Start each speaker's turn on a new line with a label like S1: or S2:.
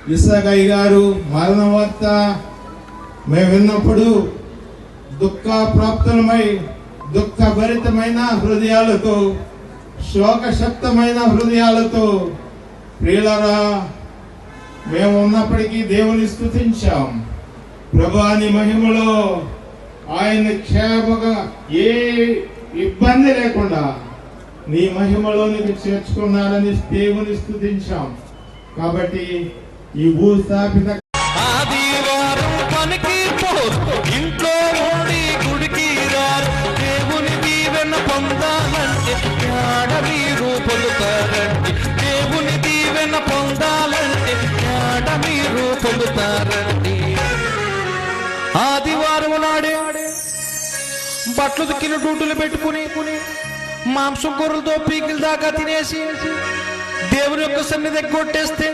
S1: ఇస్సాకయ్య గారు మరణ వార్త మేము విన్నప్పుడు దుఃఖప్రాప్తులమై దుఃఖభరితమైన హృదయాలతో, శోకశక్తమైన హృదయాలతో ప్రియులరా మేము ఉన్నప్పటికీ దేవుని స్తుతించాం. ప్రభువాని మహిమలో ఆయన క్షేమగా ఏ ఇబ్బంది లేకుండా నీ మహిమలోనికి చేర్చుకున్నారని దేవుని స్తుతించాం. కాబట్టి ఈ భూస్థాపిత
S2: ఆదివారం పనికి ఇంట్లో ఉండి గుడికి రారు, దేవుని దీవెన పొందాలంటే యాడ మీరు పొందుతారండి, దేవుని దీవెన పొందాలంటే యాడ మీరు పొందుతారండి. ఆదివారం నాడే బట్టలు దిక్కిన డ్యూటీలు పెట్టుకుని మాంసం కూరలతో పీకిల దాకా తినేసి దేవుని యొక్క సన్నిధి కొట్టేస్తే